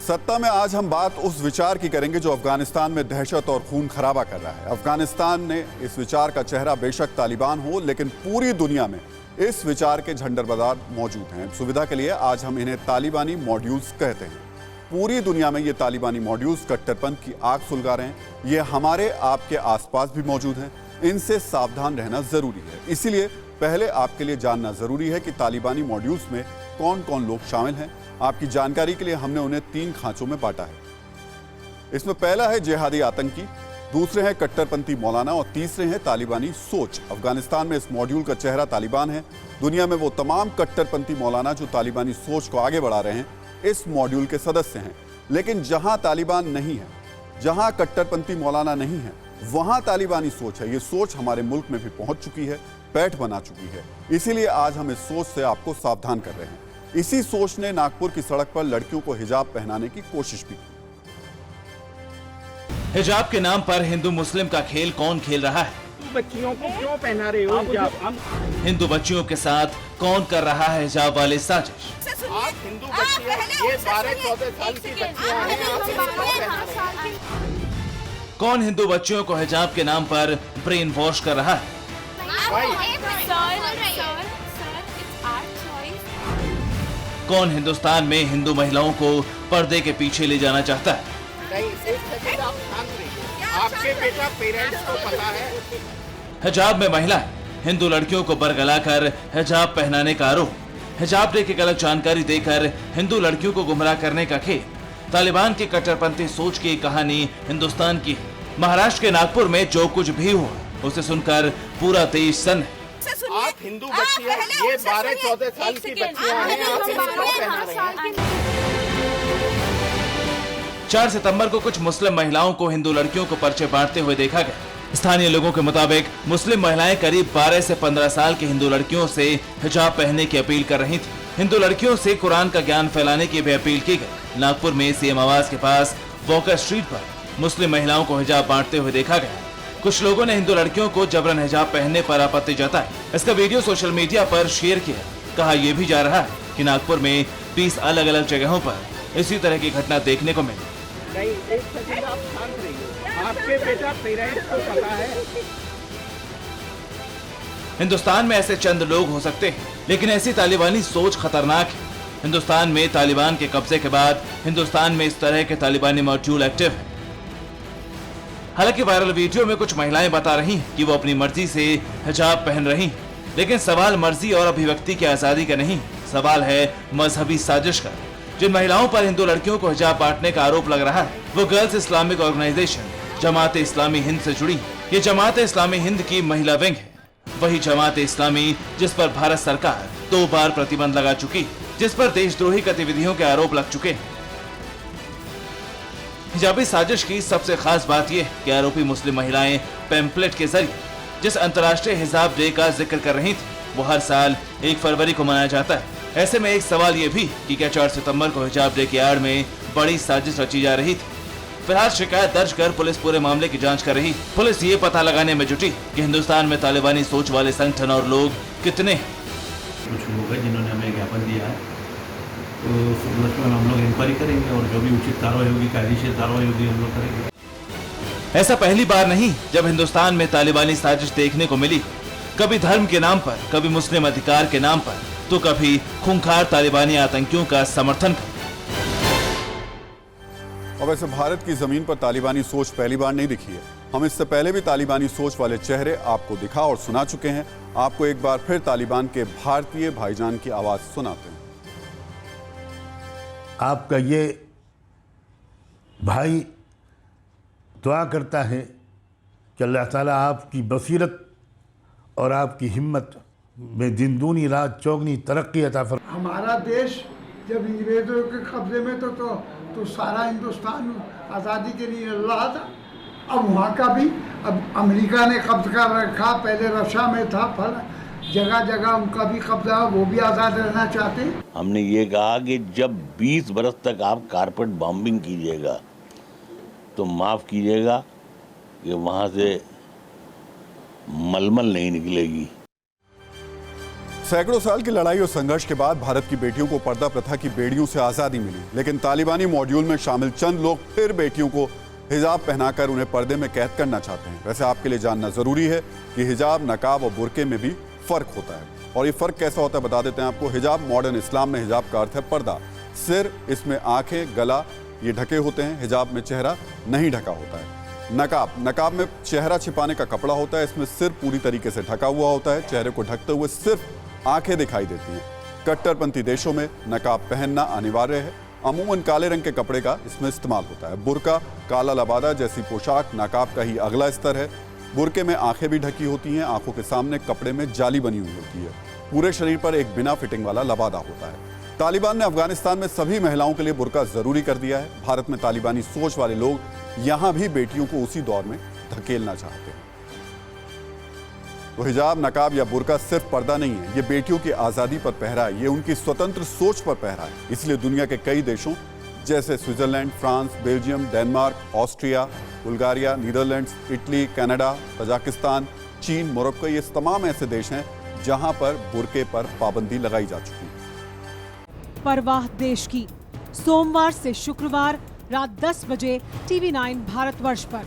सत्ता में आज हम बात उस विचार की करेंगे जो अफगानिस्तान में दहशत और खून खराबा कर रहा है। अफगानिस्तान ने इस विचार का चेहरा बेशक तालिबान हो, लेकिन पूरी दुनिया में इस विचार के झंडरबाज मौजूद हैं। सुविधा के लिए आज हम इन्हें तालिबानी मॉड्यूल्स कहते हैं। पूरी दुनिया में ये तालिबानी मॉड्यूल्स कट्टरपंथ की आग सुलगा रहे हैं। ये हमारे आपके आसपास भी मौजूद हैं। इनसे सावधान रहना जरूरी है। इसीलिए पहले आपके लिए जानना जरूरी है कि तालिबानी मॉड्यूल्स में कौन कौन लोग शामिल हैं। आपकी जानकारी के लिए हमने उन्हें 3 खांचों में बांटा है। इसमें पहला है जिहादी आतंकी, दूसरे हैं कट्टरपंथी मौलाना और तीसरे हैं तालिबानी सोच। अफगानिस्तान में इस मॉड्यूल का चेहरा तालिबान है। दुनिया में वो तमाम कट्टरपंथी मौलाना जो तालिबानी सोच को आगे बढ़ा रहे हैं इस मॉड्यूल के सदस्य हैं। लेकिन जहां तालिबान नहीं है, जहां कट्टरपंथी मौलाना नहीं है, वहां तालिबानी सोच है। ये सोच हमारे मुल्क में भी पहुंच चुकी है, पैठ बना चुकी है। इसीलिए आज हम इस सोच से आपको सावधान कर रहे हैं। इसी सोच ने नागपुर की सड़क पर लड़कियों को हिजाब पहनाने की कोशिश भी की। हिजाब के नाम पर हिंदू मुस्लिम का खेल कौन खेल रहा है? बच्चियों को क्यों पहना रहे हो हिजाब? हिंदू बच्चियों के साथ कौन कर रहा है हिजाब वाली साजिश? आप हिंदू बच्चियां, ये 12-14 साल की बच्चियां हैं, आप इन्हें क्यों पहना रहे हैं? कौन हिंदू बच्चियों को हिजाब के नाम पर ब्रेन वॉश कर रहा है? कौन हिंदुस्तान में हिंदू महिलाओं को पर्दे के पीछे ले जाना चाहता है? नहीं, एक सेकंड आप शांत रहिए। आपके बेटा पेरेंट्स को पता है? हिजाब में महिला हिंदू लड़कियों को बरगलाकर हिजाब पहनाने का आरोप, हिजाब डे की गलत जानकारी देकर हिंदू लड़कियों को गुमराह करने का खेल। तालिबान की कट्टरपंथी सोच की कहानी हिंदुस्तान की है। महाराष्ट्र के नागपुर में जो कुछ भी हुआ उसे सुनकर पूरा देश सन्न है। आप हिंदू बच्चियां, ये 12-14 साल की बच्चियां हैं, आप इन्हें क्यों पहना रहे हैं? 4 सितंबर को कुछ मुस्लिम महिलाओं को हिंदू लड़कियों को पर्चे बांटते हुए देखा गया। स्थानीय लोगों के मुताबिक मुस्लिम महिलाएं करीब 12 से 15 साल की हिंदू लड़कियों से हिजाब पहनने की अपील कर रही थी। हिंदू लड़कियों से कुरान का ज्ञान फैलाने की भी अपील की गई। नागपुर में सीएम आवास के पास वॉकर स्ट्रीट पर मुस्लिम महिलाओं को हिजाब बांटते हुए देखा गया। कुछ लोगों ने हिंदू लड़कियों को जबरन हिजाब पहनने पर आपत्ति जताई। इसका वीडियो सोशल मीडिया पर शेयर किया। कहा यह भी जा रहा है कि नागपुर में 20 अलग अलग जगहों पर इसी तरह की घटना देखने को मिली। नहीं, एक सेकंड आप शांत रहिए। आपके बेटा पेरेंट्स को पता है? हिंदुस्तान में ऐसे चंद लोग हो सकते हैं, लेकिन ऐसी तालिबानी सोच खतरनाक है। हिंदुस्तान में तालिबान के कब्जे के बाद हिंदुस्तान में इस तरह के तालिबानी मॉड्यूल एक्टिव है। हालांकि वायरल वीडियो में कुछ महिलाएं बता रही हैं कि वो अपनी मर्जी से हिजाब पहन रही हैं, लेकिन सवाल मर्जी और अभिव्यक्ति की आजादी का नहीं, सवाल है मजहबी साजिश का। जिन महिलाओं पर हिंदू लड़कियों को हिजाब बांटने का आरोप लग रहा है वो girls Islamic organisation Jamaat Islami Hind से जुड़ी। ये जमात इस्लामी हिंद की महिला विंग है, वही जमात इस्लामी जिस पर भारत सरकार 2 बार प्रतिबंध लगा चुकी, जिस पर देशद्रोही गतिविधियों के आरोप लग चुके हैं। हिजाबी साजिश की सबसे खास बात यह कि आरोपी मुस्लिम महिलाएं पैम्पलेट के जरिए जिस अंतर्राष्ट्रीय हिजाब डे का जिक्र कर रही थी वो हर साल 1 फरवरी को मनाया जाता है। ऐसे में एक सवाल ये भी कि क्या 4 सितंबर को हिजाब डे की आड़ में बड़ी साजिश रची जा रही थी। फिलहाल शिकायत दर्ज कर पुलिस पूरे मामले की जांच कर रही। पुलिस ये पता लगाने में जुटी कि हिंदुस्तान में तालिबानी सोच वाले संगठन और लोग कितने हैं। कुछ लोग हैं जिन्होंने हमें ज्ञापन दिया है, तो उसमें हम लोग इंक्वायरी करेंगे और जो भी उचित कार्रवाई होगी, कायदेशीर कार्रवाई होगी, हम लोग करेंगे। ऐसा पहली बार नहीं जब हिंदुस्तान में तालिबानी साजिश देखने को मिली। कभी धर्म के नाम पर, कभी मुस्लिम अधिकार के नाम पर, तो कभी खूंखार तालिबानी आतंकियों का समर्थन कर। और वैसे भारत की जमीन पर तालिबानी सोच पहली बार नहीं दिखी है। हम इससे पहले भी तालिबानी सोच वाले चेहरे आपको दिखा और सुना चुके हैं। आपको एक बार फिर तालिबान के भारतीय भाईजान की आवाज सुनाते हैं। आपका ये भाई दुआ करता है कि अल्लाह ताला आपकी बसीरत और आपकी हिम्मत में दिन दूनी रात चौगनी तरक्की अता फरमाए। हमारा देश जब अंग्रेज़ों के कब्जे में तो सारा हिंदुस्तान आज़ादी के लिए लड़ा था। अब वहाँ का भी, अब अमेरिका ने कब्जा कर रखा, पहले रशिया में था, जगह जगह उनका भी कब्जा, वो भी आज़ाद रहना चाहते हैं। हमने ये कहा कि जब 20 बरस तक आप कारपेट बॉम्बिंग कीजिएगा तो माफ़ कीजिएगा कि वहाँ से मलमल नहीं निकलेगी। सैकड़ों साल की लड़ाई और संघर्ष के बाद भारत की बेटियों को पर्दा प्रथा की बेड़ियों से आजादी मिली, लेकिन तालिबानी मॉड्यूल में शामिल चंद लोग फिर बेटियों को हिजाब पहनाकर उन्हें पर्दे में कैद करना चाहते हैं। वैसे आपके लिए जानना जरूरी है कि हिजाब, नकाब और बुर्के में भी फर्क होता है। और ये फर्क कैसा होता है बता देते हैं आपको। हिजाब मॉडर्न इस्लाम में हिजाब का अर्थ है पर्दा। सिर, इसमें आंखें, गला ये ढके होते हैं। हिजाब में चेहरा नहीं ढका होता है। नकाब में चेहरा छिपाने का कपड़ा होता है। इसमें सिर पूरी तरीके से ढका हुआ होता है। चेहरे को ढकते हुए सिर्फ आंखें दिखाई देती हैं। कट्टरपंथी देशों में नकाब पहनना अनिवार्य है। अमूमन काले रंग के कपड़े का इसमें इस्तेमाल होता है। बुर्का, काला लबादा जैसी पोशाक नकाब का ही अगला स्तर है। बुर्के में आंखें भी ढकी होती हैं। आंखों के सामने कपड़े में जाली बनी हुई होती है। पूरे शरीर पर एक बिना फिटिंग वाला लबादा होता है। तालिबान ने अफगानिस्तान में सभी महिलाओं के लिए बुर्का जरूरी कर दिया है। भारत में तालिबानी सोच वाले लोग यहां भी बेटियों को उसी दौर में धकेलना चाहते हैं। तो हिजाब, नकाब या बुर्का सिर्फ पर्दा नहीं है, ये बेटियों की आजादी पर पहरा है। ये उनकी स्वतंत्र सोच पर पहरा है। इसलिए दुनिया के कई देशों जैसे Switzerland, France, Belgium, Denmark, Austria, Bulgaria, Netherlands, Italy, Canada, Tajikistan, चीन, मोरक्को, ये तमाम ऐसे देश हैं जहां पर बुर्के पर पाबंदी लगाई जा चुकी है। परवाह देश की, सोमवार से शुक्रवार रात 10 बजे TV9 भारतवर्ष पर।